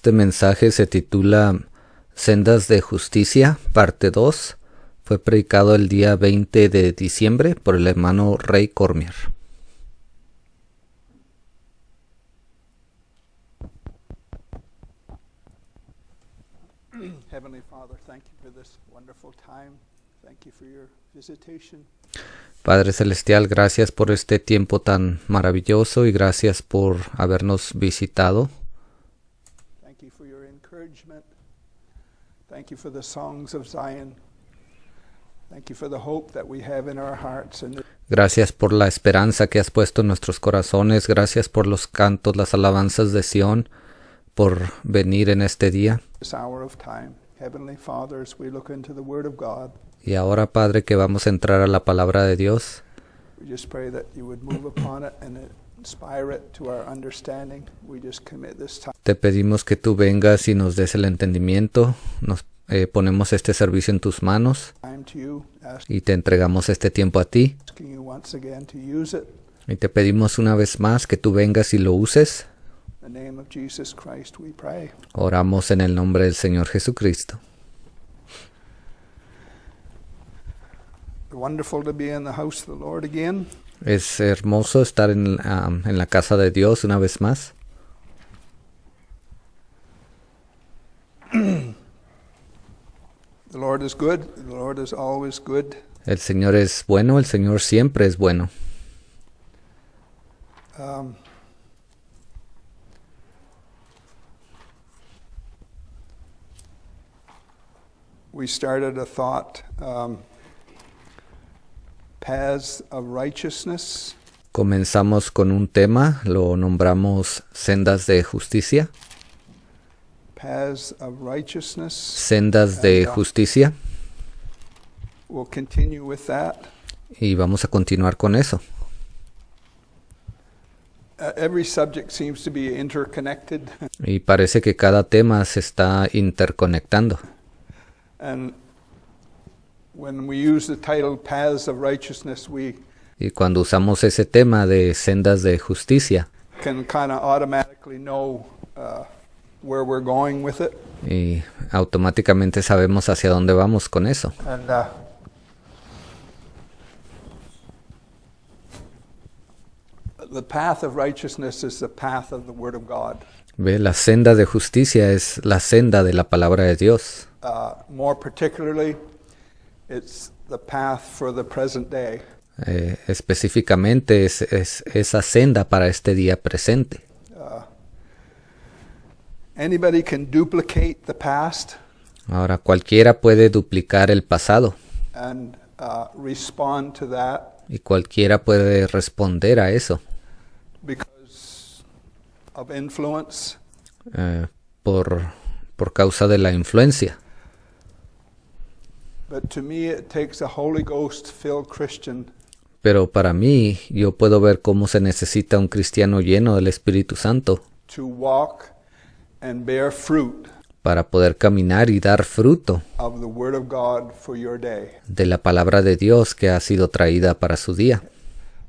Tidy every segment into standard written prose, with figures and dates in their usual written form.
Este mensaje se titula Sendas de Justicia, parte 2. Fue predicado el día 20 de diciembre por el hermano Ray Cormier. Heavenly Father, thank you for this wonderful time. Thank you for your visitation. Padre Celestial, gracias por este tiempo tan maravilloso y gracias por habernos visitado. Thank you for your encouragement. Thank you for the songs of Zion. Thank you for the hope that we have in our hearts. Gracias por la esperanza que has puesto en nuestros corazones. Gracias por los cantos, las alabanzas de Sión, por venir en este día. This hour of time. Heavenly Father, as we look into the Word of God, Y ahora, Padre, que vamos a entrar a la palabra de Dios, we just pray that you would move upon it and inspire it to our understanding. We just commit this time. te pedimos que tú vengas y nos des el entendimiento. Nos ponemos este servicio en tus manos To you, y te entregamos este tiempo a ti. asking you once again to use it. Y te pedimos una vez más que tú vengas y lo uses. In the name of Jesus Christ we pray. Oramos en el nombre del Señor Jesucristo. Wonderful to be in the house of the Lord again. Es hermoso estar en la casa de Dios una vez más. The Lord is good. The Lord is always good. El Señor es bueno, el Señor siempre es bueno. We started a thought, paths of righteousness. Comenzamos con un tema, lo nombramos Sendas de Justicia. Paths of righteousness. Sendas de Justicia. We'll continue with that. Y vamos a continuar con eso. Every subject seems to be interconnected. Y parece que cada tema se está interconectando. And when we use the title Paths of Righteousness, we Y cuando usamos ese tema de Sendas de Justicia, can kind of automatically know where we're going with it. y automáticamente sabemos hacia dónde vamos con eso. And the path of righteousness is the path of the Word of God. Ve, la senda de justicia es la senda de la palabra de Dios. More particularly, it's the path for the present day. Específicamente es esa senda para este día presente. Anybody can duplicate the past Ahora, cualquiera puede duplicar el pasado and respond to that y cualquiera puede responder a eso because of influence. por causa de la influencia. But to me, it takes a Holy Ghost-filled Christian Pero para mí, yo puedo ver cómo se necesita un cristiano lleno del Espíritu Santo to walk and bear fruit para poder caminar y dar fruto of the Word of God for your day. de la palabra de Dios que ha sido traída para su día.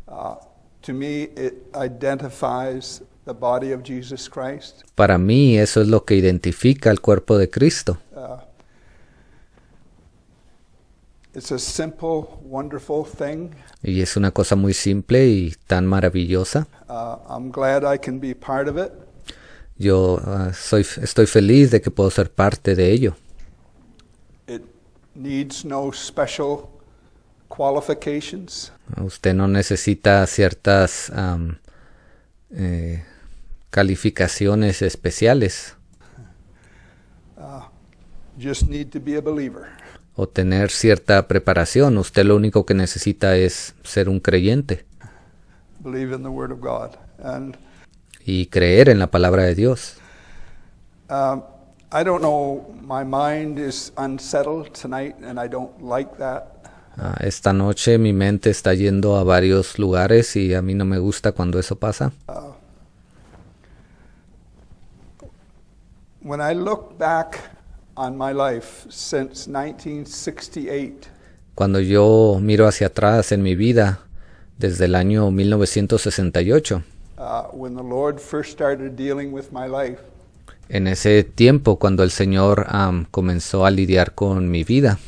To me, it identifies the body of Jesus Christ. Para mí, eso es lo que identifica al cuerpo de Cristo. It's a simple, wonderful thing. Y es una cosa muy simple y tan maravillosa. I'm glad I can be part of it. Yo estoy feliz de que puedo ser parte de ello. It needs no special qualifications. Usted no necesita ciertas calificaciones especiales Just need to be a believer. o tener cierta preparación. Usted lo único que necesita es ser un creyente Believe in the Word of God. And y creer en la palabra de Dios. I don't know, my mind is unsettled tonight and I don't like that. Esta noche mi mente está yendo a varios lugares y a mí no me gusta cuando eso pasa. When I look back on my life since 1968, Cuando yo miro hacia atrás en mi vida desde el año 1968, when the Lord first started dealing with my life, En ese tiempo, cuando el Señor comenzó a lidiar con mi vida,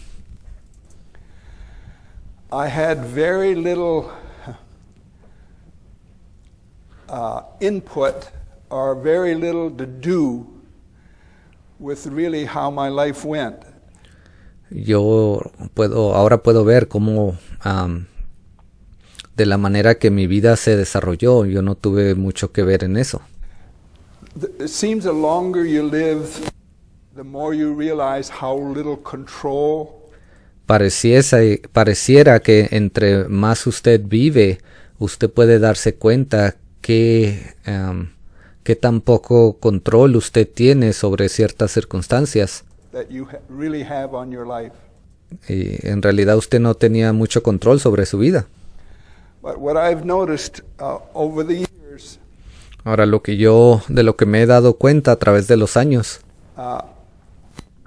I had very little input or very little to do with really how my life went. ahora puedo ver cómo de la manera que mi vida se desarrolló, yo no tuve mucho que ver en eso. It seems the longer you live, the more you realize how little control Pareciera que entre más usted vive, usted puede darse cuenta que tan poco control usted tiene sobre ciertas circunstancias. that you really have on your life. Y en realidad usted no tenía mucho control sobre su vida. But what I've noticed over the years, Ahora, de lo que me he dado cuenta a través de los años,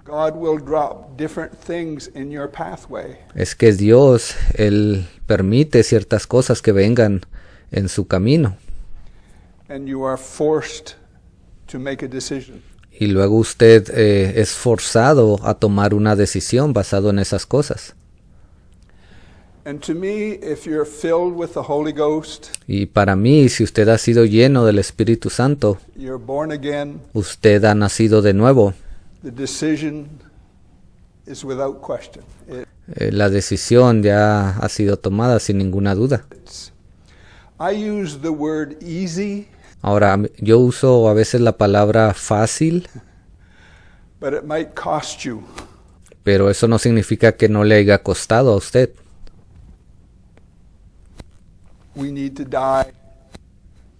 God will drop different things in your pathway. es que Dios, Él permite ciertas cosas que vengan en su camino. And you are forced to make a decision. Y luego usted es forzado a tomar una decisión basado en esas cosas. And to me, if you're filled with the Holy Ghost, Y para mí, si usted ha sido lleno del Espíritu Santo, you're born again, usted ha nacido de nuevo, the decision is without question. la decisión ya ha sido tomada sin ninguna duda. I use the word easy, Ahora, yo uso a veces la palabra fácil, but it might cost you. pero eso no significa que no le haya costado a usted. We need to die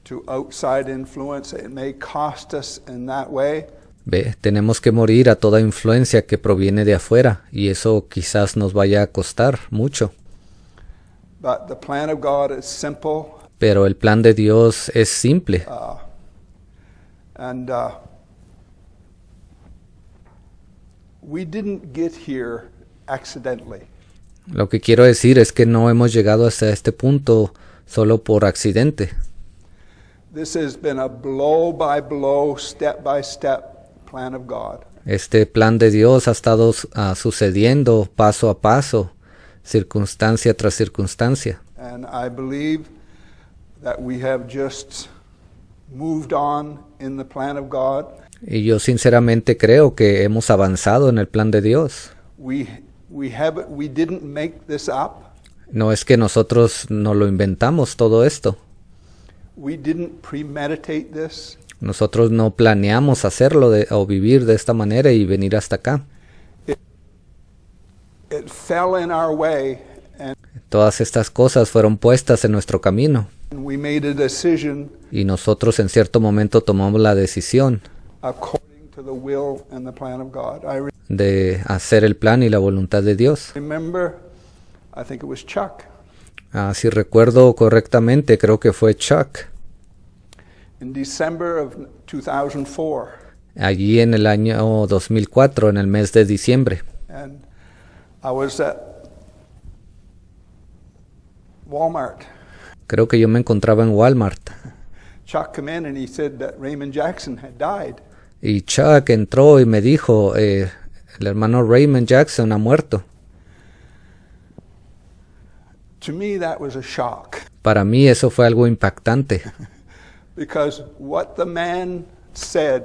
to outside influence. It may cost us in that way, Tenemos que morir a toda influencia que proviene de afuera, y eso quizás nos vaya a costar mucho. but the plan of God is simple, Pero el plan de Dios es simple. and we didn't get here accidentally. Lo que quiero decir es que no hemos llegado hasta este punto solo por accidente. This has been a blow by blow, step by step plan of God. Este plan de Dios ha estado sucediendo paso a paso, circunstancia tras circunstancia. And I believe that we have just moved on in the plan of God. Y yo sinceramente creo que hemos avanzado en el plan de Dios. We didn't make this up. No es que nosotros no lo inventamos todo esto. We didn't premeditate this. Nosotros no planeamos hacerlo o vivir de esta manera y venir hasta acá. It fell in our way, and Todas estas cosas fueron puestas en nuestro camino. we made a decision Y nosotros en cierto momento tomamos la decisión according to the will and the plan of God. I de hacer el plan y la voluntad de Dios. remember, I think it was Chuck, Si recuerdo correctamente, creo que fue Chuck, in December of 2004. allí en el año 2004, en el mes de diciembre. And I was at Walmart. Creo que yo me encontraba en Walmart. Chuck came in and he said that Raymond Jackson had died. Y Chuck entró y me dijo, el hermano Raymond Jackson ha muerto. To me, that was a shock, Para mí eso fue algo impactante, because what the man said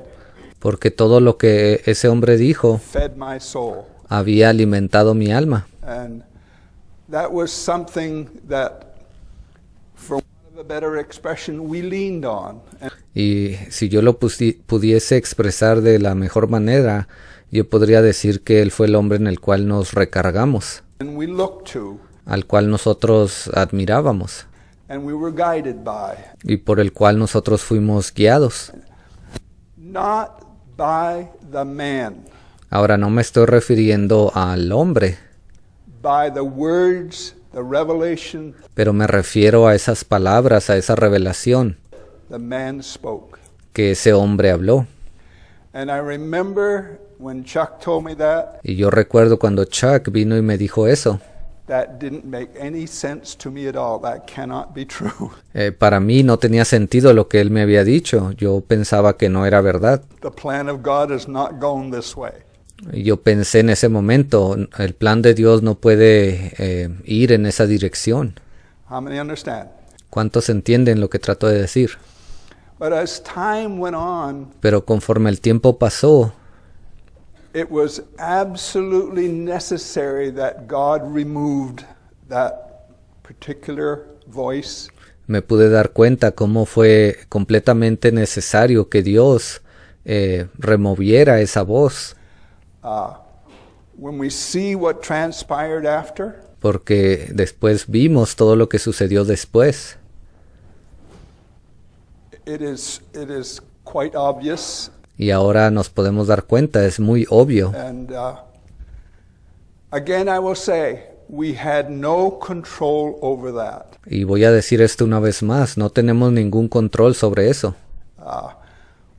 porque todo lo que ese hombre dijo fed my soul. había alimentado mi alma. And that was something that, for want of a better expression, we leaned on. Y si yo lo pudiese expresar de la mejor manera, yo podría decir que él fue el hombre en el cual nos recargamos, And we looked to, al cual nosotros admirábamos and we were guided by, y por el cual nosotros fuimos guiados. not by the man, Ahora no me estoy refiriendo al hombre, by the words, the revelation pero me refiero a esas palabras, a esa revelación the man spoke. que ese hombre habló. And I remember when Chuck told me that, Y yo recuerdo cuando Chuck vino y me dijo eso, That didn't make any sense to me at all. That cannot be true. Para mí no tenía sentido lo que él me había dicho. Yo pensaba que no era verdad. The plan of God is not going this way. Yo pensé en ese momento, el plan de Dios no puede ir en esa dirección. How many understand? ¿Cuántos entienden lo que trato de decir? But as time went on, Pero conforme el tiempo pasó, it was absolutely necessary that God removed that particular voice. me pude dar cuenta cómo fue completamente necesario que Dios removiera esa voz. When we see what transpired after, Porque después vimos todo lo que sucedió después. it is quite obvious. Y ahora nos podemos dar cuenta, es muy obvio. And again, I will say, we had no control over that. Y voy a decir esto una vez más, no tenemos ningún control sobre eso.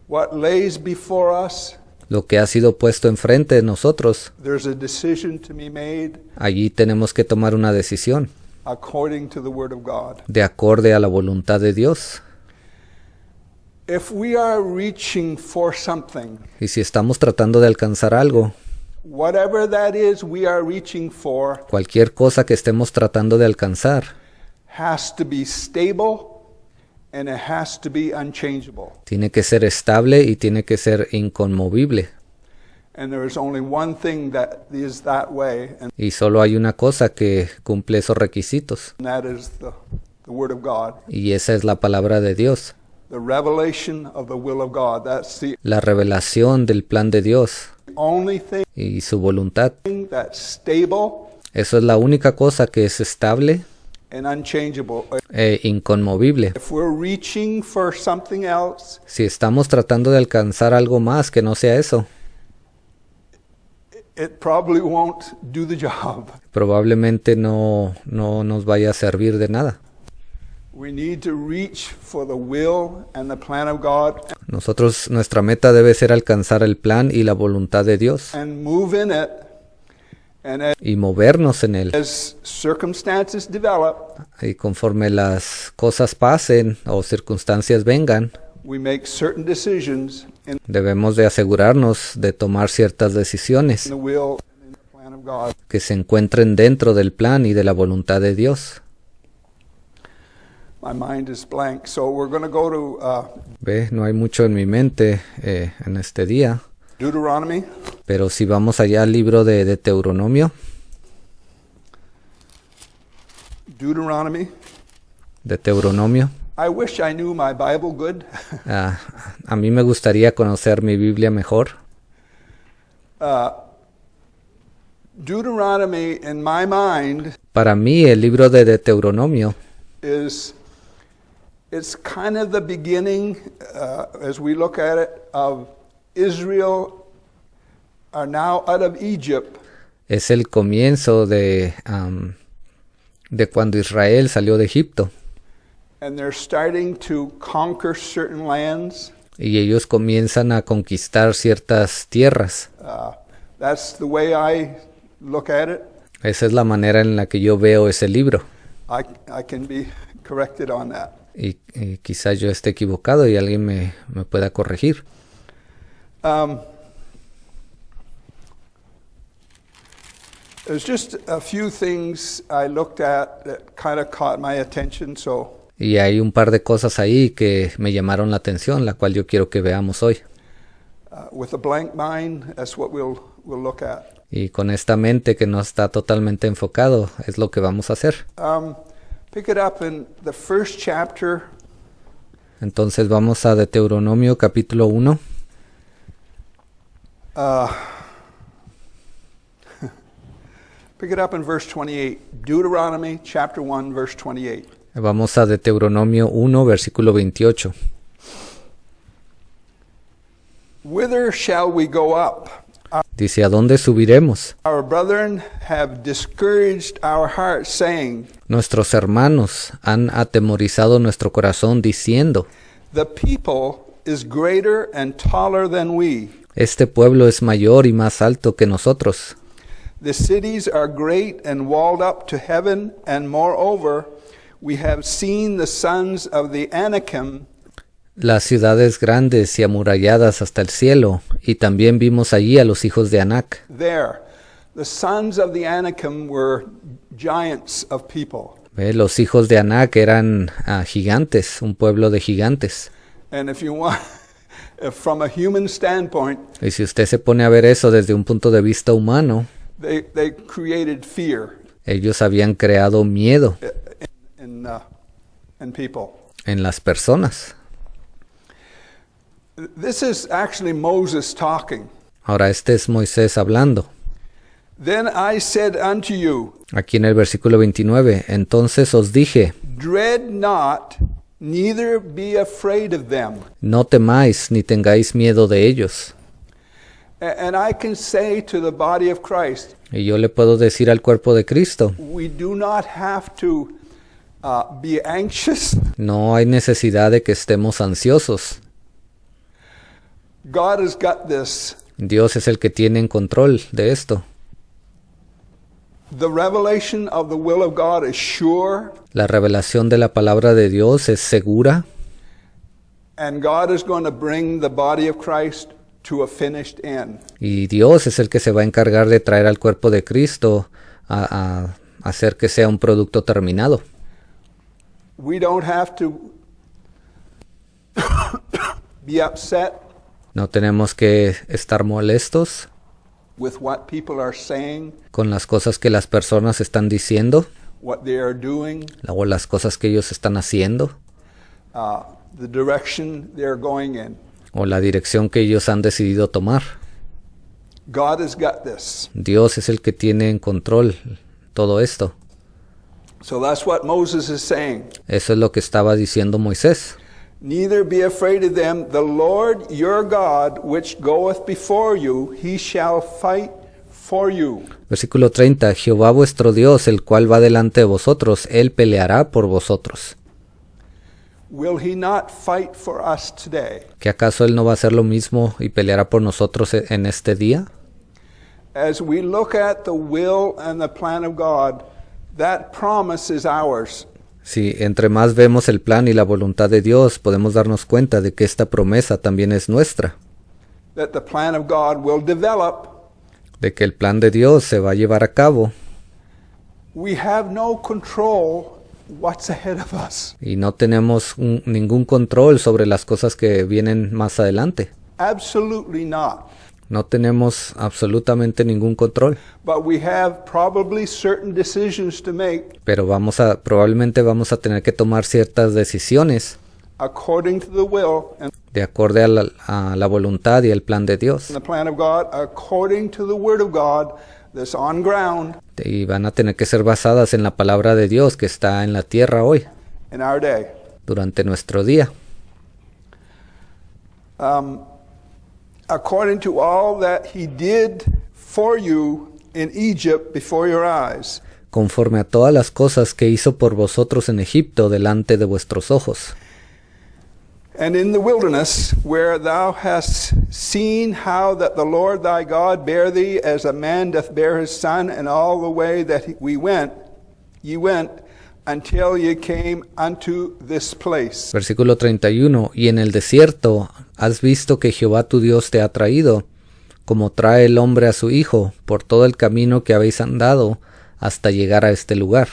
What lays before us, Lo que ha sido puesto enfrente de nosotros, there's a decision to be made allí tenemos que tomar una decisión, according to the Word of God. de acorde a la voluntad de Dios. If we are reaching for something, Y si estamos tratando de alcanzar algo, whatever that is we are reaching for cualquier cosa que estemos tratando de alcanzar, has to be stable and it has to be unchangeable. tiene que ser estable y tiene que ser inconmovible. And there is only one thing that is that way, and Y solo hay una cosa que cumple esos requisitos, that is the Word of God. y esa es la palabra de Dios. The revelation of the will of God. That's the La revelación del plan de Dios only thing y su voluntad. that's stable Eso es la única cosa que es estable and unchangeable. e inconmovible. If we're reaching for something else, Si estamos tratando de alcanzar algo más que no sea eso, it probably won't do the job. probablemente no nos vaya a servir de nada. We need to reach for the will and the plan of God Nosotros, nuestra meta debe ser alcanzar el plan y la voluntad de Dios and move in it. And y movernos en él. as circumstances develop, Y conforme las cosas pasen o circunstancias vengan, we make certain decisions in debemos de asegurarnos de tomar ciertas decisiones the will and in the plan of God. que se encuentren dentro del plan y de la voluntad de Dios. My mind is blank, so we're going to go to Ve, no hay mucho en mi mente en este día, Deuteronomy. pero si vamos allá al libro de Deuteronomio, Deuteronomio, I wish I knew my Bible good. a mí me gustaría conocer mi Biblia mejor. Deuteronomy, in my mind, Para mí el libro de Deuteronomio it's kind of the beginning, as we look at it, of Israel are now out of Egypt. es el comienzo de cuando Israel salió de Egipto And they're starting to conquer certain lands. y ellos comienzan a conquistar ciertas tierras. That's the way I look at it. Esa es la manera en la que yo veo ese libro. I can be corrected on that. Y quizás yo esté equivocado y alguien me pueda corregir. There's just a few things I looked at that kind of caught my attention, so Y hay un par de cosas ahí que me llamaron la atención, la cual yo quiero que veamos hoy. with a blank mind, that's what we'll look at. Y con esta mente que no está totalmente enfocado, es lo que vamos a hacer. Pick it up in the first chapter, Entonces vamos a Deuteronomio capítulo 1. pick it up in verse 28. Deuteronomy chapter 1, verse 28. Vamos a Deuteronomio 1, versículo 28. Whither shall we go up? Dice, ¿a dónde subiremos? Our brethren have discouraged our hearts, saying, Nuestros hermanos han atemorizado nuestro corazón diciendo, the people is greater and taller than we. este pueblo es mayor y más alto que nosotros. The cities are great and walled up to heaven, and moreover, we have seen the sons of the Anakim Las ciudades grandes y amuralladas hasta el cielo, y también vimos allí a los hijos de Anac. there. The sons of the Anakim were giants of people. Los hijos de Anac eran gigantes, un pueblo de gigantes. And if you want, from a human standpoint, Y si usted se pone a ver eso desde un punto de vista humano, they created fear ellos habían creado miedo in people. en las personas. This is actually Moses talking. Ahora este es Moisés hablando. Then I said unto you, Aquí en el versículo 29, entonces os dije, dread not, neither be afraid of them. no temáis ni tengáis miedo de ellos. And I can say to the body of Christ, Y yo le puedo decir al cuerpo de Cristo, we do not have to be anxious. no hay necesidad de que estemos ansiosos. God has got this. Dios es el que tiene en control de esto. The revelation of the will of God is sure, La revelación de la palabra de Dios es segura and God is going to bring the body of Christ to a finished end. y Dios es el que se va a encargar de traer al cuerpo de Cristo a hacer que sea un producto terminado. We don't have to be upset No tenemos que estar molestos with what people are saying, con las cosas que las personas están diciendo what they are doing, o las cosas que ellos están haciendo the direction they're going in. o la dirección que ellos han decidido tomar. God has got this. Dios es el que tiene en control todo esto. So that's what Moses is saying. Eso es lo que estaba diciendo Moisés. Neither be afraid of them. The Lord your God, which goeth before you, he shall fight for you. Versículo 30. Jehová vuestro Dios, el cual va delante de vosotros, él peleará por vosotros. Will he not fight for us today? ¿Que acaso él no va a hacer lo mismo y peleará por nosotros en este día? As we look at the will and the plan of God, that promise is ours. Si entre más vemos el plan y la voluntad de Dios, podemos darnos cuenta de que esta promesa también es nuestra, That the plan of God will develop. de que el plan de Dios se va a llevar a cabo We have no control what's ahead of us. y no tenemos ningún control sobre las cosas que vienen más adelante. Absolutely not. No tenemos absolutamente ningún control, But we have probably certain decisions to make pero probablemente vamos a tener que tomar ciertas decisiones according to the will and de acuerdo a la voluntad y el plan de Dios. the plan of God, according to the word of God that's on ground Y van a tener que ser basadas en la palabra de Dios que está en la tierra hoy, in our day. durante nuestro día. According to all that he did for you in Egypt before your eyes. Conforme a todas las cosas que hizo por vosotros en Egipto delante de vuestros ojos. And in the wilderness, where thou hast seen how that the Lord thy God bare thee as a man doth bear his son, and all the way that ye went, until ye came unto this place. Versículo 31. Y en el desierto has visto que Jehová tu Dios te ha traído, como trae el hombre a su hijo, por todo el camino que habéis andado, hasta llegar a este lugar.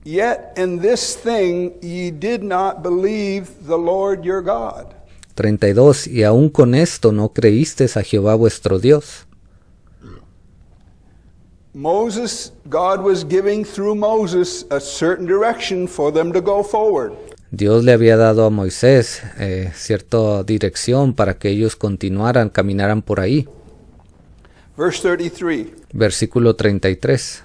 Yet in this thing ye did not believe the Lord your God. 32. Y aun con esto no creísteis a Jehová vuestro Dios. Moses, God was giving through Moses a certain direction for them to go forward. Dios le había dado a Moisés cierta dirección para que ellos caminaran por ahí. Verse 33. Versículo 33.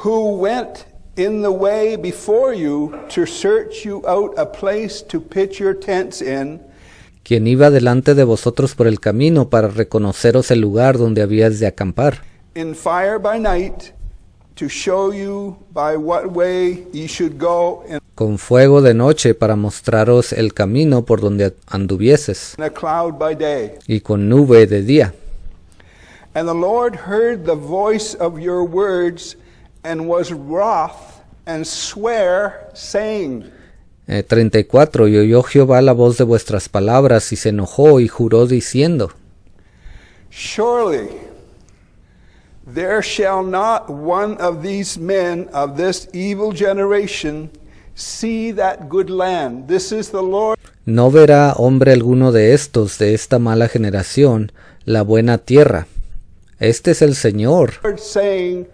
Who went in the way before you to search you out a place to pitch your tents in, Quien iba delante de vosotros por el camino para reconoceros el lugar donde habías de acampar, in fire by night, to show you by what way ye should go, in con fuego de noche para mostraros el camino por donde anduvieses, a cloud by day. y con nube de día. And the Lord heard the voice of your words, and was wroth, and sware, saying, 34. Y oyó Jehová la voz de vuestras palabras, y se enojó y juró diciendo, Surely there shall not one of these men of this evil generation see that good land. This is the Lord. no verá hombre alguno de estos, de esta mala generación, la buena tierra. Este es el Señor, Saying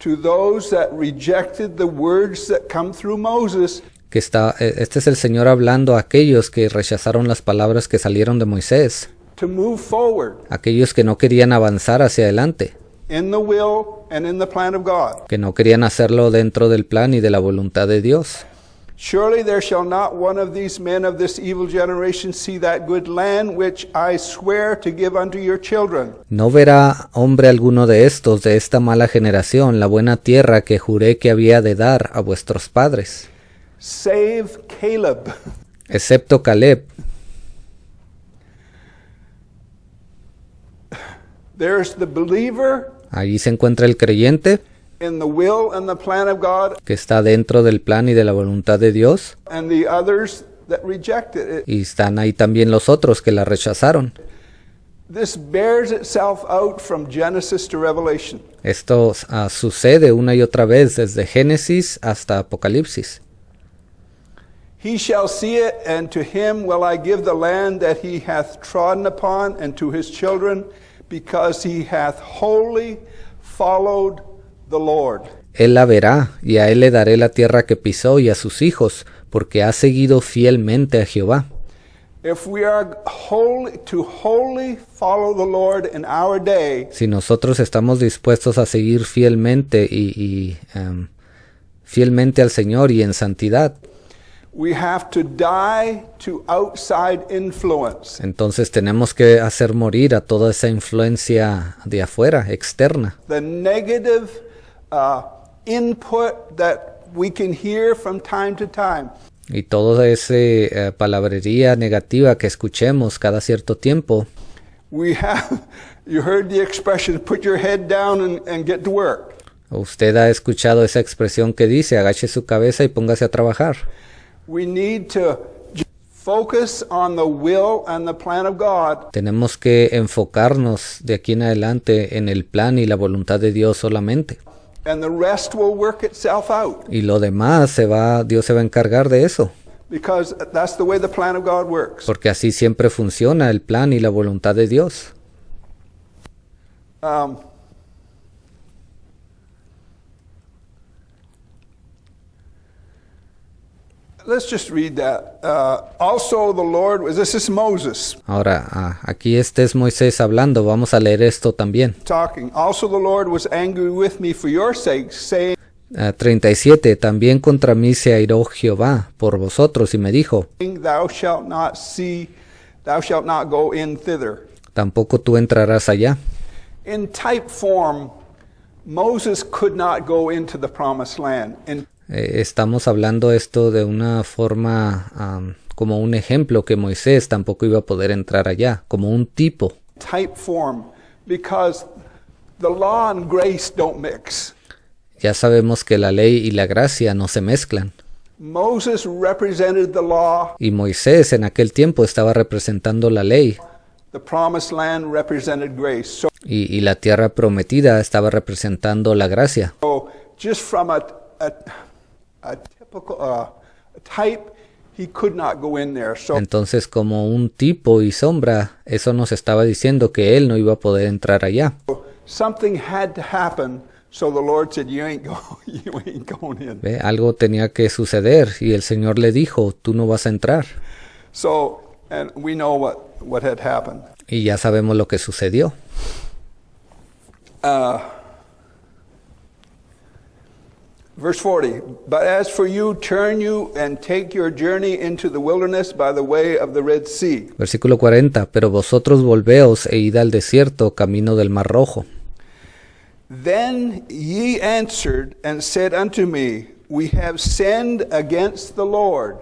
to those that rejected the words that come through Moses, este es el Señor hablando a aquellos que rechazaron las palabras que salieron de Moisés, to move forward aquellos que no querían avanzar hacia adelante, in the will and in the plan of God. que no querían hacerlo dentro del plan y de la voluntad de Dios. Surely there shall not one of these men of this evil generation see that good land which I swear to give unto your children. No verá hombre alguno de estos, de esta mala generación, la buena tierra que juré que había de dar a vuestros padres, Save Caleb. excepto Caleb. There's the believer Allí se encuentra el creyente, in the will and the plan of God, que está dentro del plan y de la voluntad de Dios, and the others that rejected it. y están ahí también los otros que la rechazaron. This bears itself out from Genesis to Revelation. Esto sucede una y otra vez desde Génesis hasta Apocalipsis. He shall see it, and to him will I give the land that he hath trodden upon, and to his children, because he hath wholly followed the Lord. Él la verá, y a él le daré la tierra que pisó y a sus hijos, porque ha seguido fielmente a Jehová. If we are to wholly follow the Lord in our day, Si nosotros estamos dispuestos a seguir fielmente fielmente al Señor y en santidad, we have to die to outside influence. entonces tenemos que hacer morir a toda esa influencia de afuera, externa. The negative input that we can hear from time to time. Y toda esa palabrería negativa que escuchemos cada cierto tiempo. You heard the expression, put your head down and get to work. Usted ha escuchado esa expresión que dice, agache su cabeza y póngase a trabajar. We need to focus on the will and the plan of God. Tenemos que enfocarnos de aquí en adelante en el plan y la voluntad de Dios solamente. And the rest will work itself out. Y lo demás Dios se va a encargar de eso. Because that's the way the plan of God works. Porque así siempre funciona el plan y la voluntad de Dios. Let's just read that. Also the Lord, this is Moses Ahora, aquí este es Moisés hablando. Vamos a leer esto también. talking. Also the Lord was angry with me for your sake, saying, 37. También contra mí se airó Jehová por vosotros y me dijo, thou shalt not go in thither. tampoco tú entrarás allá. In type form, Moses could not go into the promised land. Estamos hablando esto de una forma como un ejemplo, que Moisés tampoco iba a poder entrar allá, como un tipo. Type form, because the law and grace don't mix. Ya sabemos que la ley y la gracia no se mezclan. Moses represented the law. Y Moisés en aquel tiempo estaba representando la ley. The promised land represented grace. So Y la tierra prometida estaba representando la gracia. just from a typical type, he could not go in there. So Entonces, como un tipo y sombra, eso nos estaba diciendo que él no iba a poder entrar allá. something had to happen. So the Lord said, you ain't going in. ¿Ve? Algo tenía que suceder y el Señor le dijo, tú no vas a entrar. So, and we know what had happened. Y ya sabemos lo que sucedió. Verse 40, but as for you, turn you and take your journey into the wilderness by the way of the Red Sea. Versículo 40. Pero vosotros volveos e id al desierto, camino del Mar Rojo. Then ye answered and said unto me, we have sinned against the Lord.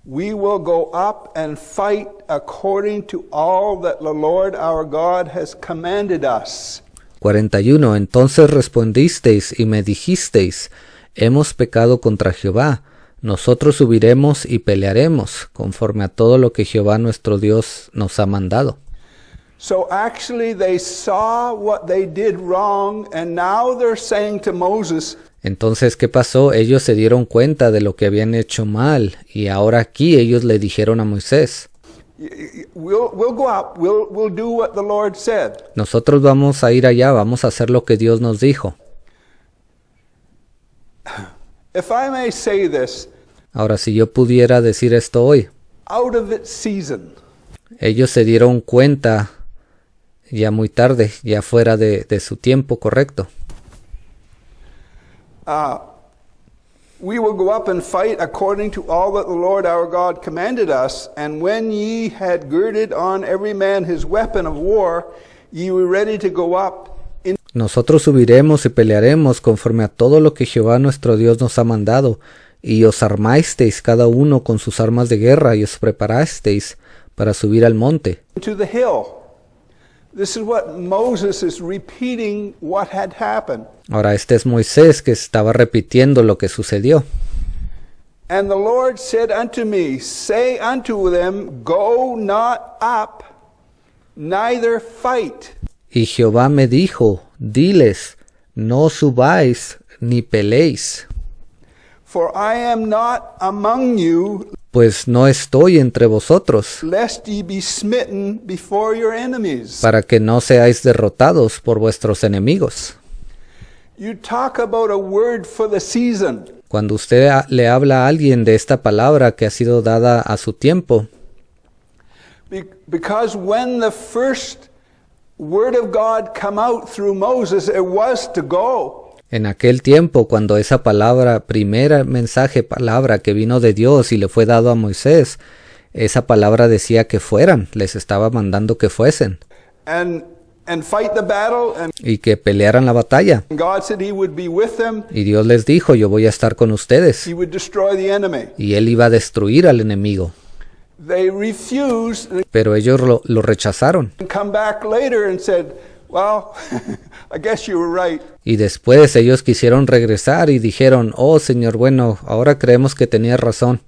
we will go up and fight according to all that the Lord our God has commanded us. 41. Entonces respondisteis y me dijisteis, hemos pecado contra Jehová, nosotros subiremos y pelearemos, conforme a todo lo que Jehová nuestro Dios nos ha mandado. So actually they saw what they did wrong, and now they're saying to Moses, Entonces, ¿qué pasó? Ellos se dieron cuenta de lo que habían hecho mal, y ahora aquí ellos le dijeron a Moisés, we'll go up, we'll do what the Lord said. nosotros vamos a ir allá, vamos a hacer lo que Dios nos dijo. If I may say this, Ahora, si yo pudiera decir esto hoy, out of its season, ellos se dieron cuenta ya muy tarde, ya fuera de su tiempo correcto. we will go up and fight according to all that the Lord our God commanded us, and when ye had girded on every man his weapon of war, ye were ready to go up. Nosotros subiremos y pelearemos conforme a todo lo que Jehová nuestro Dios nos ha mandado, y os armasteis cada uno con sus armas de guerra, y os preparasteis para subir al monte. To the hill. This is what Moses is repeating what had happened. Ahora, este es Moisés que estaba repitiendo lo que sucedió. And the Lord said unto me, say unto them, go not up, neither fight. Y Jehová me dijo, diles, no subáis ni peleéis, For I am not among you, pues no estoy entre vosotros, lest ye be smitten before your enemies. para que no seáis derrotados por vuestros enemigos. You talk about a word for the season. Cuando usted le habla a alguien de esta palabra que ha sido dada a su tiempo, Because when the first word of God come out through Moses, it was to go. en aquel tiempo, cuando esa palabra, palabra que vino de Dios y le fue dado a Moisés, esa palabra decía que fueran, les estaba mandando que fuesen And fight the battle, and y que pelearan la batalla. God said he would be with them, Y Dios les dijo, yo voy a estar con ustedes, he would destroy the enemy. y él iba a destruir al enemigo. They refused Pero ellos lo rechazaron. and come back later and said, well, I guess you were right. Y después ellos quisieron regresar y dijeron, oh Señor, bueno, ahora creemos que tenías razón.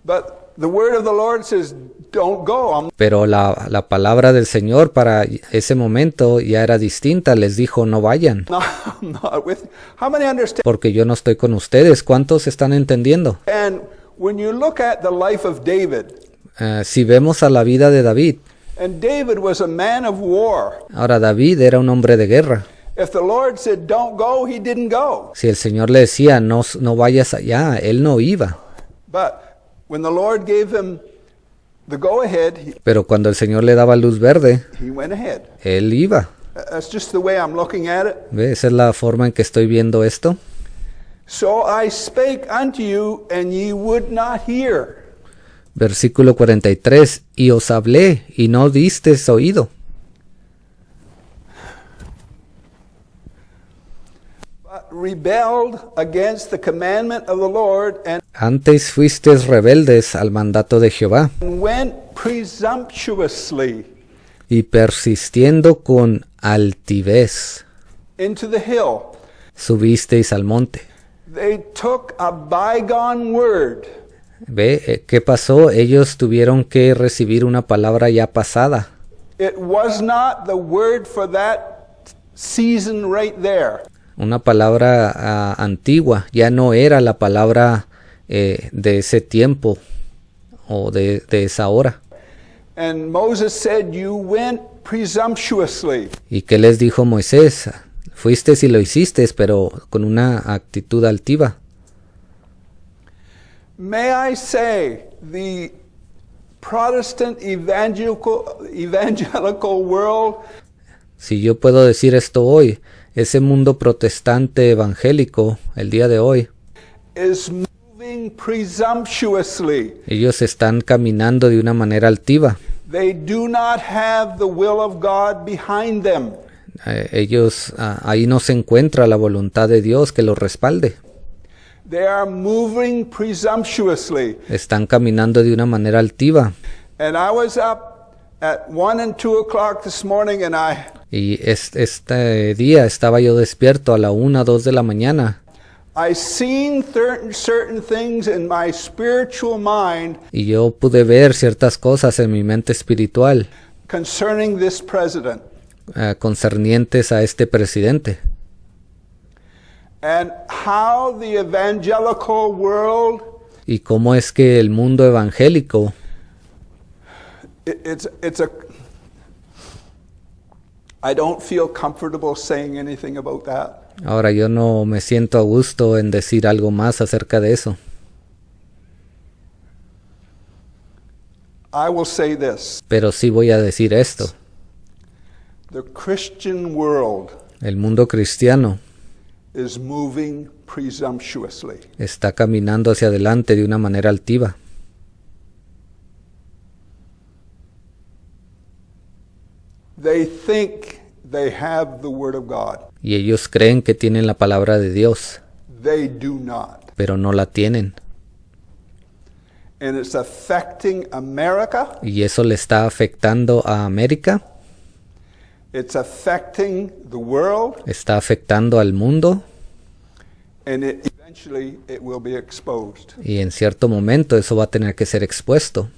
But the word of the Lord says, don't go. Pero la palabra del Señor para ese momento ya era distinta. Les dijo, no vayan, I'm not with you. How many understand? porque yo no estoy con ustedes. ¿Cuántos están entendiendo? And when you look at the life of David, Si vemos a la vida de David, and David was a man of war. ahora David era un hombre de guerra. If the Lord said, don't go, he didn't go. Si el Señor le decía, no vayas allá, él no iba. But when the Lord gave him the go-ahead, Pero cuando el Señor le daba luz verde, he went ahead. él iba. That's just the way I'm looking at it. ¿Ve? Esa es la forma en que estoy viendo esto. So I spake unto you, and ye would not hear. Versículo 43, y os hablé, y no disteis oído. But rebelled against the commandment of the Lord, and Antes fuisteis rebeldes al mandato de Jehová, went presumptuously y persistiendo con altivez, into the hill. subisteis al monte. They took a bygone word ¿Ve? ¿Qué pasó? Ellos tuvieron que recibir una palabra ya pasada. It was not the word for that season right there. Una palabra antigua, ya no era la palabra de ese tiempo o de esa hora. And Moses said, you went presumptuously. ¿Y qué les dijo Moisés? Fuiste y lo hiciste, pero con una actitud altiva. May I say, the Protestant evangelical world Si yo puedo decir esto hoy, ese mundo protestante evangélico, el día de hoy, is moving presumptuously. ellos están caminando de una manera altiva. They do not have the will of God behind them. Ellos, ahí no se encuentra la voluntad de Dios que los respalde. They are moving presumptuously. Están caminando de una manera altiva. And I was up at 1 and 2 o'clock this morning and Y este día estaba yo despierto a la 1, 2 de la mañana. I seen certain things in my spiritual mind Y yo pude ver ciertas cosas en mi mente espiritual concerning this president. Concernientes a este presidente. And how the evangelical world, Y cómo es que el mundo evangélico, I don't feel comfortable saying anything about that. ahora yo no me siento a gusto en decir algo más acerca de eso. I will say this. Pero sí voy a decir esto. The Christian world El mundo cristiano is moving presumptuously. está caminando hacia adelante de una manera altiva. They think they have the Word of God. Y ellos creen que tienen la palabra de Dios, They do not. pero no la tienen. And it's affecting America. Y eso le está afectando a América, It's affecting the world. está afectando al mundo, And eventually it will be exposed. y en cierto momento eso va a tener que ser expuesto.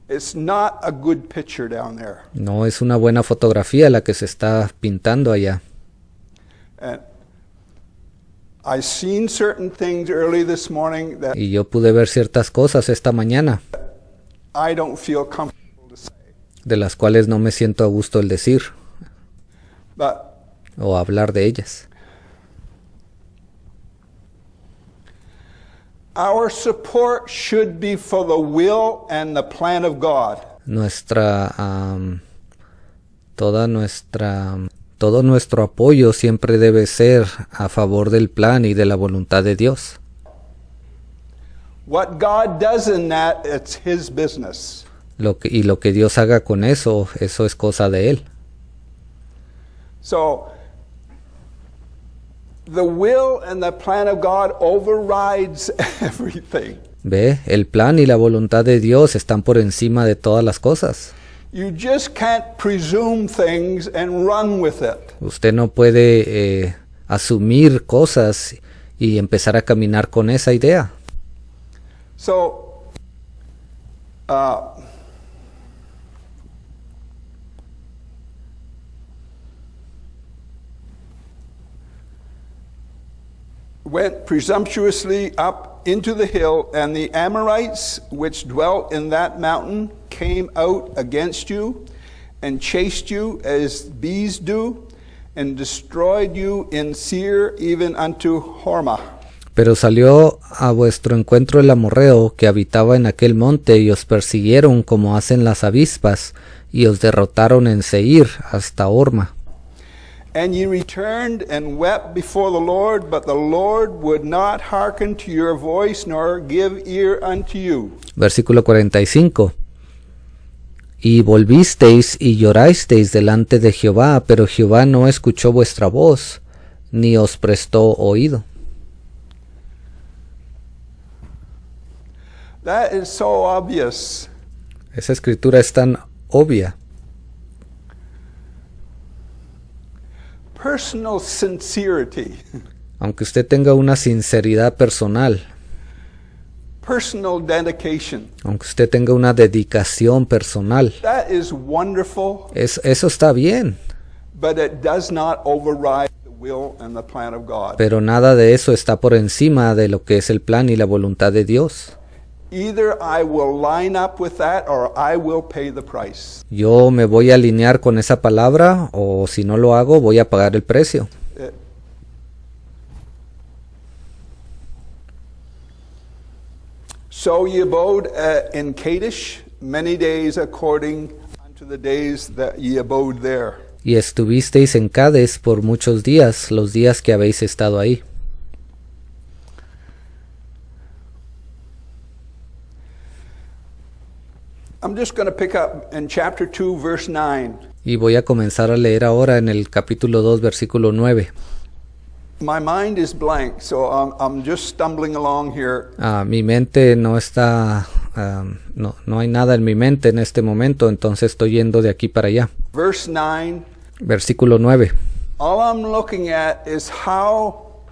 It's not a good picture down there. No es una buena fotografía la que se está pintando allá. And I seen certain things early this morning that Y yo pude ver ciertas cosas esta mañana, I don't feel comfortable to say. de las cuales no me siento a gusto el decir But o hablar de ellas. our support should be for the will and the plan of God. Todo nuestro apoyo siempre debe ser a favor del plan y de la voluntad de Dios. What God does in that, it's His business. Lo que Dios haga con eso es cosa de Él. So, the will and the plan of God overrides everything. Ve, el plan y la voluntad de Dios están por encima de todas las cosas. You just can't presume things and run with it. Usted no puede asumir cosas y empezar a caminar con esa idea. So, went presumptuously up into the hill, and the Amorites which dwelt in that mountain came out against you, and chased you as bees do, and destroyed you in Seir, even unto Hormah. Pero salió a vuestro encuentro el amorreo que habitaba en aquel monte, y os persiguieron como hacen las avispas, y os derrotaron en Seir hasta Horma. And ye returned and wept before the Lord, but the Lord would not hearken to your voice, nor give ear unto you. Versículo 45. Y volvisteis y llorasteis delante de Jehová, pero Jehová no escuchó vuestra voz, ni os prestó oído. That is so obvious. Esa escritura es tan obvia. Personal sincerity, Aunque usted tenga una sinceridad personal, personal dedication, aunque usted tenga una dedicación personal, that is wonderful, eso está bien, but it does not override the will and the plan of God. pero nada de eso está por encima de lo que es el plan y la voluntad de Dios. Either I will line up with that or I will pay the price. Yo me voy a alinear con esa palabra, o si no lo hago, voy a pagar el precio. So ye abode in Kadesh many days according unto the days that ye abode there. Y estuvisteis en Cades por muchos días, los días que habéis estado ahí. I'm just going to pick up in chapter 2, verse 9. Y voy a comenzar a leer ahora en el capítulo 2, versículo 9. My mind is blank, so I'm just stumbling along here. Mi mente no está, no hay nada en mi mente en este momento, entonces estoy yendo de aquí para allá. Verse 9. Versículo 9. All I'm looking at is how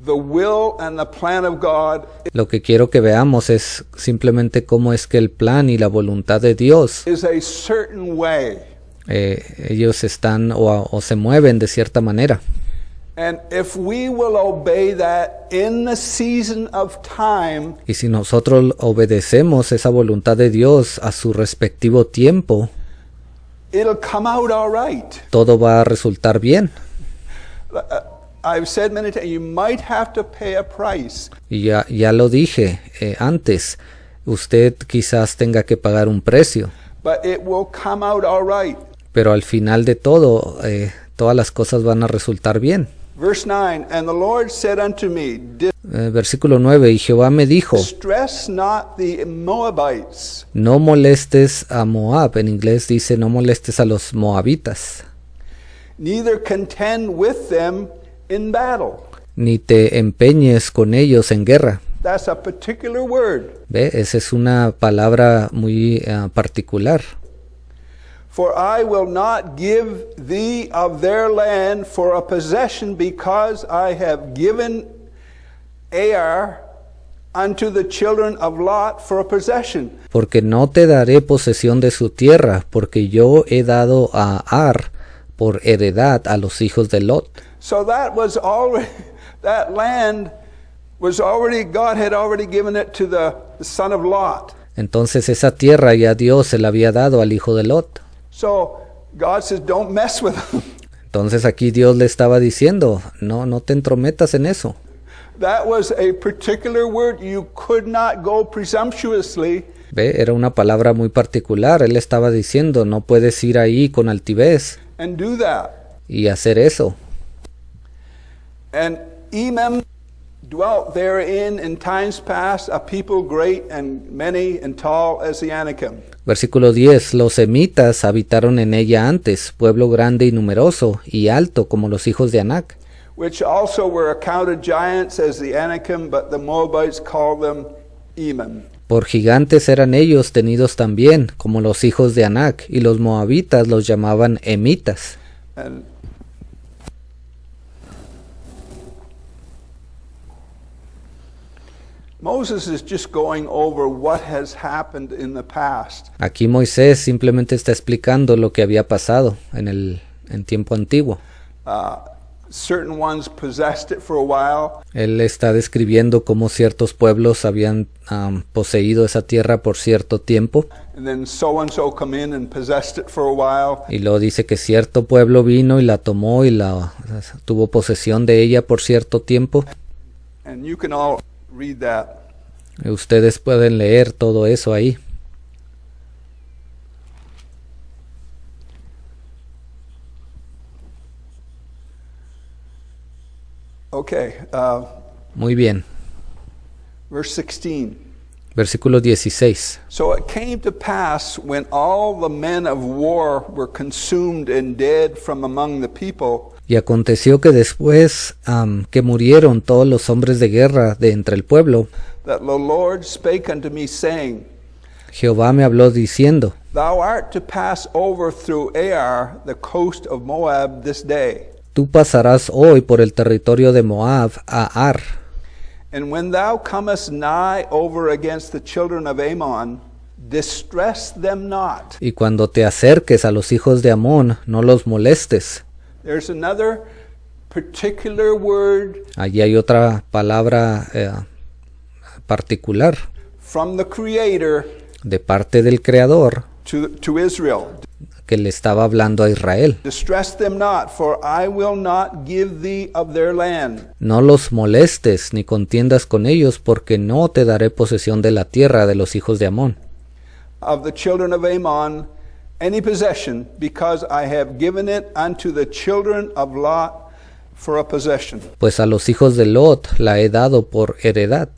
the will and the plan of God Lo que quiero que veamos es simplemente cómo es que el plan y la voluntad de Dios, is a certain way. ellos están o se mueven de cierta manera. And if we will obey that in the season of time, Y si nosotros obedecemos esa voluntad de Dios a su respectivo tiempo, it'll come out all right. todo va a resultar bien. I've said many times, you might have to pay a price. Y ya lo dije antes, usted quizás tenga que pagar un precio, But it will come out all right. pero al final de todo, todas las cosas van a resultar bien. Verse 9, and the Lord said unto me, Versículo 9, y Jehová me dijo, distress not the Moabites, no molestes a Moab, en inglés dice no molestes a los moabitas, neither contend with them in battle. ni te empeñes con ellos en guerra. That's a particular word. ¿Ve? Esa es una palabra muy particular. For I will not give thee of their land for a possession, because I have given Ar unto the children of Lot for a possession. Porque no te daré posesión de su tierra, porque yo he dado a Ar por heredad a los hijos de Lot. So that was already, that land was already, God had already given it to the son of Lot. Entonces esa tierra ya Dios se la había dado al hijo de Lot. So God says, don't mess with them. Entonces aquí Dios le estaba diciendo, no te entrometas en eso. That was a particular word. You could not go presumptuously. ¿Ve? Era una palabra muy particular. Él estaba diciendo, no puedes ir ahí con altivez And do that. y hacer eso. And Emem dwelt therein in times past, a people great and many and tall as the Anakim. Versículo 10. Los semitas habitaron en ella antes, pueblo grande y numeroso, y alto como los hijos de Anac, Which also were accounted giants as the Anakim, but the Moabites called them Emem. por gigantes eran ellos tenidos también, como los hijos de Anac, y los moabitas los llamaban emitas. And Moses is just going over what has happened in the past. Aquí Moisés simplemente está explicando lo que había pasado en tiempo antiguo. Certain ones possessed it for a while, Él está describiendo cómo ciertos pueblos habían poseído esa tierra por cierto tiempo, and then so come in and possessed it for a while. y luego dice que cierto pueblo vino y la tomó y tuvo posesión de ella por cierto tiempo. And you can all read that. Ustedes pueden leer todo eso ahí. Okay, Muy bien. verse 16. Versículo 16. So it came to pass, when all the men of war were consumed and dead from among the people, Y aconteció que después que murieron todos los hombres de guerra de entre el pueblo, that the Lord spake unto me, saying, Jehová me habló diciendo, Thou art to pass over through Ar, the coast of Moab, this day. tú pasarás hoy por el territorio de Moab a Ar, And when thou comest nigh over against the children of Ammon, distress them not. y cuando te acerques a los hijos de Amón, no los molestes. There's another particular word Allí hay otra palabra particular from the Creator de parte del Creador to Israel. que le estaba hablando a Israel. Distress them not, for I will not give thee of their land. No los molestes ni contiendas con ellos, porque no te daré posesión de la tierra de los hijos de Amón, Of the children of Ammon, any possession, because I have given it unto the children of Lot for a possession. pues a los hijos de Lot la he dado por heredad.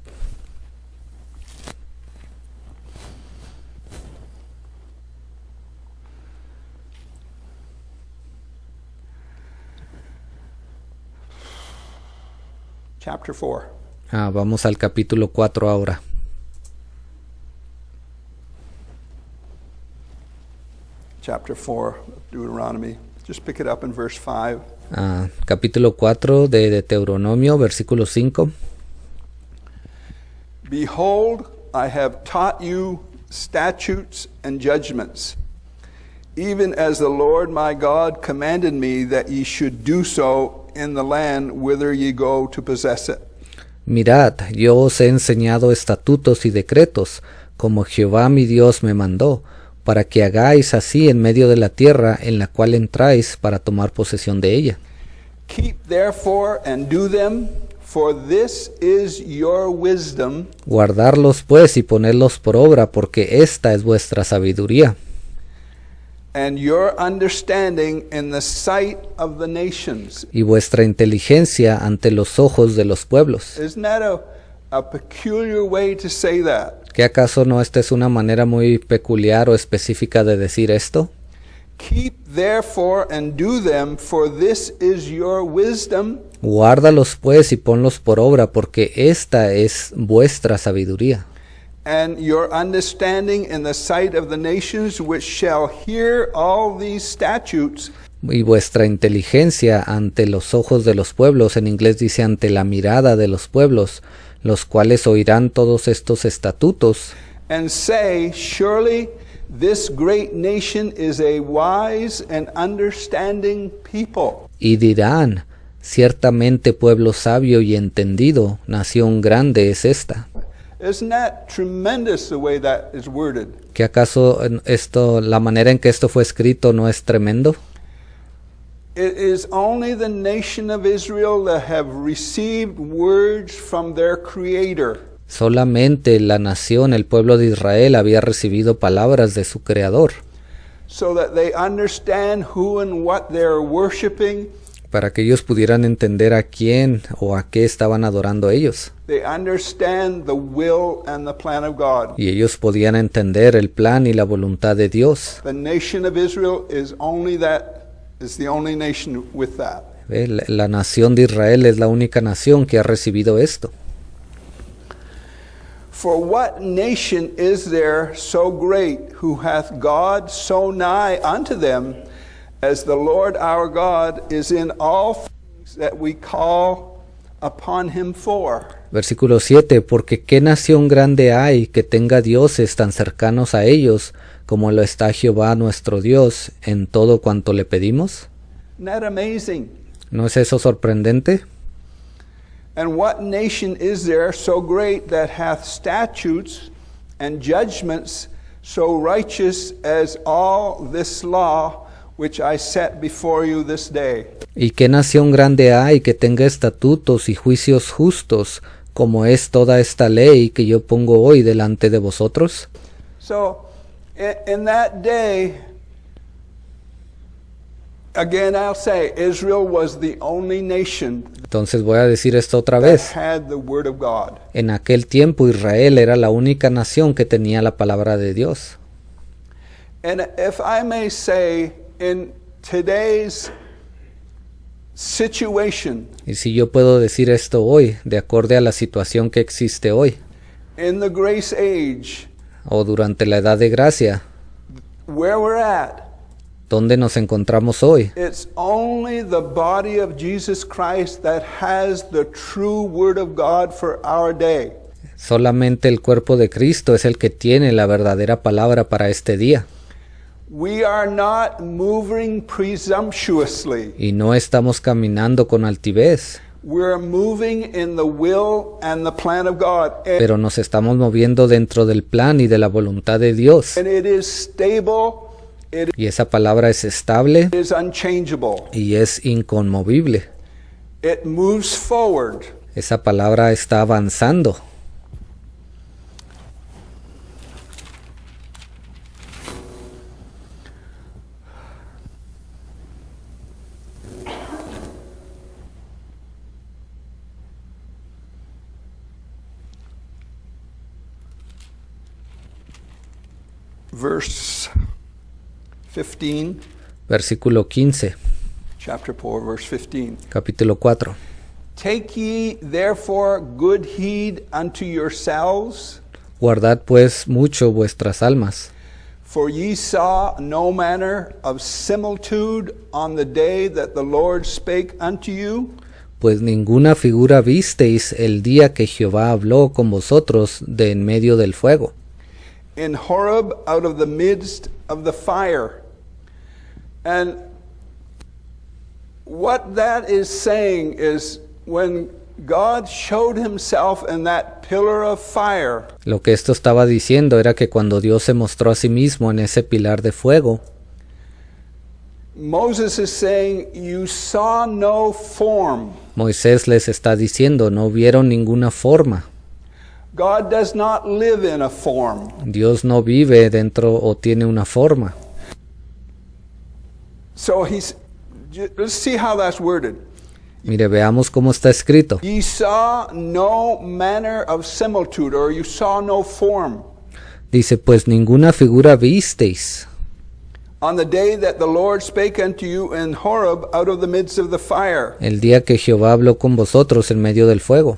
chapter 4. Vamos al capítulo 4 ahora. Chapter 4 of Deuteronomy. Just pick it up in verse 5. Capítulo 4 de Deuteronomio, versículo 5. Behold, I have taught you statutes and judgments, even as the Lord my God commanded me that ye should do so in the land whither ye go to possess it. Mirad, yo os he enseñado estatutos y decretos, como Jehová mi Dios me mandó, para que hagáis así en medio de la tierra en la cual entráis para tomar posesión de ella. Keep therefore and do them, for this is your wisdom. Guardarlos pues y ponerlos por obra, porque esta es vuestra sabiduría. And your understanding in the sight of the nations. Y vuestra inteligencia ante los ojos de los pueblos. Isn't that a peculiar way to say that? ¿Qué acaso no esta es una manera muy peculiar o específica de decir esto? Keep therefore and do them, for this is your wisdom. Guárdalos pues y ponlos por obra, porque esta es vuestra sabiduría. And your understanding in the sight of the nations, which shall hear all these statutes. Y vuestra inteligencia ante los ojos de los pueblos, en inglés dice ante la mirada de los pueblos, los cuales oirán todos estos estatutos. And say, surely this great nation is a wise and understanding people. Y dirán, ciertamente pueblo sabio y entendido, nación grande es esta. Isn't that tremendous the way that is worded? ¿Qué acaso esto, la manera en que esto fue escrito no es tremendo? It is only the nation of Israel that have received words from their Creator. Solamente la nación, el pueblo de Israel, había recibido palabras de su Creador, So that they understand who and what they're worshiping. para que ellos pudieran entender a quién o a qué estaban adorando ellos. They understand the will and the plan of God. Y ellos podían entender el plan y la voluntad de Dios. The nation of Israel is the only nation with that. La nación de Israel es la única nación que ha recibido esto. For what nation is there so great who hath God so nigh unto them, as the Lord our God is in all things that we call upon him for? Versículo 7, porque qué nación grande hay que tenga dioses tan cercanos a ellos, como lo está Jehová nuestro Dios en todo cuanto le pedimos. Isn't that amazing? ¿No es eso sorprendente? And what nation is there so great that hath statutes and judgments so righteous as all this law which I set before you this day? ¿Y qué nación grande hay que tenga estatutos y juicios justos, como es toda esta ley que yo pongo hoy delante de vosotros? So, in that day, again I'll say, Israel was the only nation Entonces voy a decir esto otra that vez. had the word of God. En aquel tiempo Israel era la única nación que tenía la palabra de Dios. And if I may say, in today's situation, Y si yo puedo decir esto hoy, de acuerdo a la situación que existe hoy, in the grace age, o durante la edad de gracia, where we're at, ¿dónde nos encontramos hoy? it's only the body of Jesus Christ that has the true word of God for our day. Solamente el cuerpo de Cristo es el que tiene la verdadera palabra para este día. We are not moving presumptuously. Y no estamos caminando con altivez, We're moving in the will and the plan of God. pero nos estamos moviendo dentro del plan y de la voluntad de Dios. And it is stable, it Y esa palabra es estable is unchangeable. y es inconmovible. It moves forward. Esa palabra está avanzando. Verse 15, Versículo 15, chapter 4, verse 15. capítulo 4. Take ye therefore good heed unto yourselves, Guardad pues mucho vuestras almas, for ye saw no manner of similitude on the day that the Lord spake unto you. pues ninguna figura visteis el día que Jehová habló con vosotros de en medio del fuego, In Horeb out of the midst of the fire. And what that is saying is when God showed himself in that pillar of fire, Lo que esto estaba diciendo era que cuando Dios se mostró a sí mismo en ese pilar de fuego, Moses is saying, you saw no form. Moisés les está diciendo, no vieron ninguna forma. God does not live in a form. Dios no vive dentro o tiene una forma. So let's see how that's worded. Mire, veamos cómo está escrito. Ye saw no manner of similitude, or you saw no form. Dice, pues ninguna figura visteis On the day that the Lord spake unto you in Horeb out of the midst of the fire, el día que Jehová habló con vosotros en medio del fuego,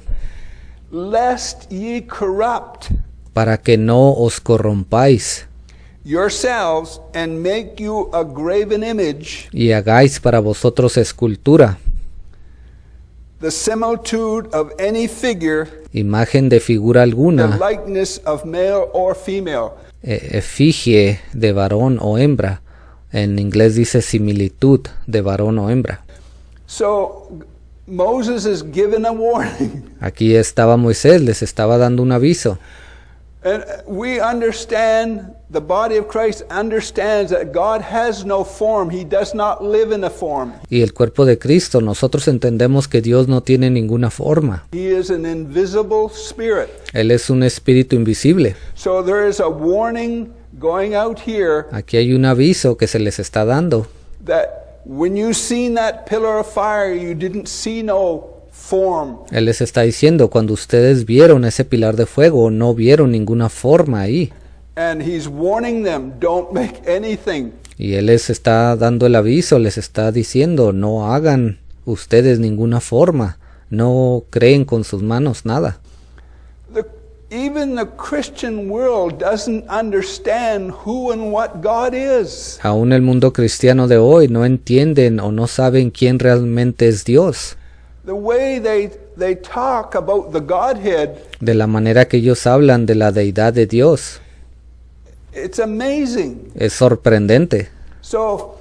lest ye corrupt para que no os corrompáis yourselves and make you a graven image, y hagáis para vosotros escultura, the similitude of any figure, imagen de figura the alguna, likeness of male or female. efigie de varón o hembra. En inglés dice similitud de varón o hembra. So Moses is given a warning. Aquí estaba Moisés, les estaba dando un aviso. And we understand, the body of Christ understands that God has no form. He does not live in a form. Y el cuerpo de Cristo, nosotros entendemos que Dios no tiene ninguna forma. He is an invisible spirit. Él es un espíritu invisible. So there is a warning going out here Aquí hay un aviso que se les está dando. that when you seen that pillar of fire, you didn't see no form. Él les está diciendo, cuando ustedes vieron ese pilar de fuego, no vieron ninguna forma ahí. And he's warning them, don't make anything. Y Él les está dando el aviso, les está diciendo, no hagan ustedes ninguna forma, no creen con sus manos nada. Even the Christian world doesn't understand who and what God is. Aún el mundo cristiano de hoy no entienden o no saben quién realmente es Dios. The way they talk about the Godhead, De la manera que ellos hablan de la deidad de Dios, it's amazing. es sorprendente. So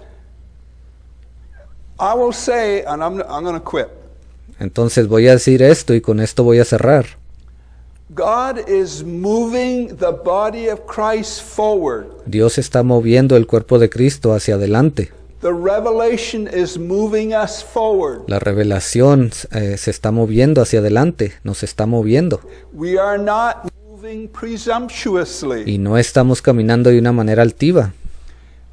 I will say, and I'm going to quit. Entonces voy a decir esto y con esto voy a cerrar. God is moving the body of Christ forward. Dios está moviendo el cuerpo de Cristo hacia adelante. The revelation is moving us forward. La revelación se está moviendo hacia adelante, nos está moviendo. We are not moving presumptuously. Y no estamos caminando de una manera altiva.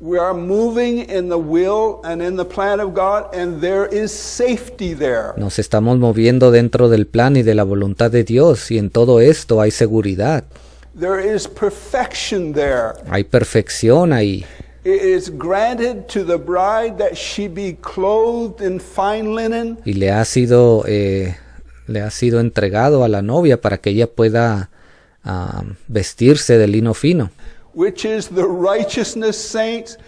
We are moving in the will and in the plan of God, and there is safety there. Nos estamos moviendo dentro del plan y de la voluntad de Dios, y en todo esto hay seguridad, There is perfection there. hay perfección ahí. It is granted to the bride that she be clothed in fine linen, Y le ha sido entregado a la novia para que ella pueda vestirse de lino fino, which is the righteousness saints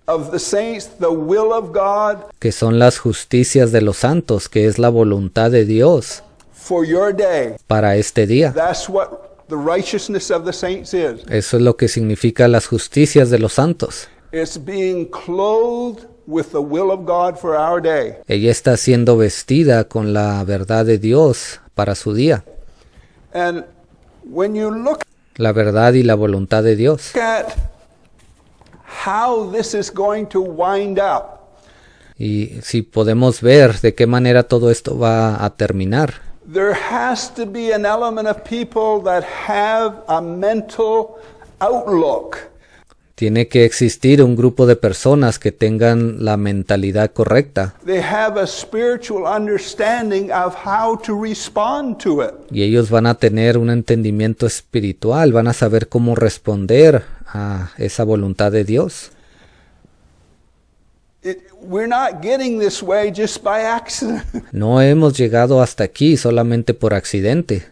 of the saints, the will of God que son las justicias de los santos, que es la voluntad de Dios for your day. para este día. That's what the righteousness of the saints is. Eso es lo que significa las justicias de los santos. It's being clothed with the will of God for our day. Ella está siendo vestida con la verdad de Dios para su día, And when you look la verdad y la voluntad de Dios. at how this is going to wind up, Y si podemos ver de qué manera todo esto va a terminar, there has to be an element of people that have a mental outlook. tiene que existir un grupo de personas que tengan la mentalidad correcta They have a spiritual understanding of how to respond to it. y ellos van a tener un entendimiento espiritual, van a saber cómo responder a esa voluntad de Dios. We're not getting this way just by accident. No hemos llegado hasta aquí solamente por accidente.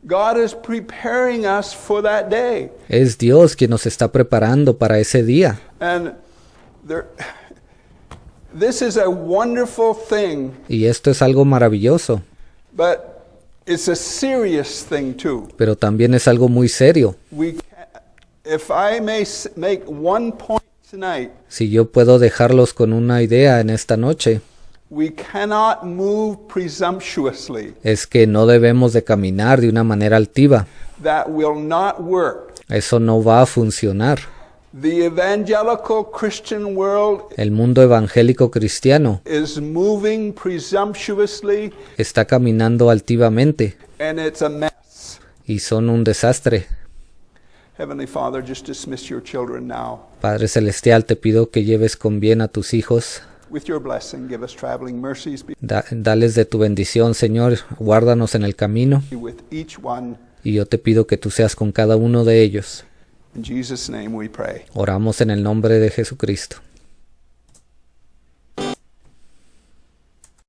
God is preparing us for that day. Es Dios quien nos está preparando para ese día. And this is a wonderful thing, Y esto es algo maravilloso, but it's a serious thing too. pero también es algo muy serio. If I may make one point tonight, Si yo puedo dejarlos con una idea en esta noche, we cannot move presumptuously. es que no debemos de caminar de una manera altiva. That will not work. Eso no va a funcionar. The evangelical Christian world El mundo evangélico cristiano is moving presumptuously, está caminando altivamente and it's a mess. y son un desastre. Heavenly Father, just dismiss your children now. Padre Celestial, te pido que lleves con bien a tus hijos. With your blessing, give us traveling mercies. Be Dales de tu bendición, Señor. Guárdanos en el camino. with each one. Y yo te pido que tú seas con cada uno de ellos. In Jesus' name we pray. Oramos en el nombre de Jesucristo.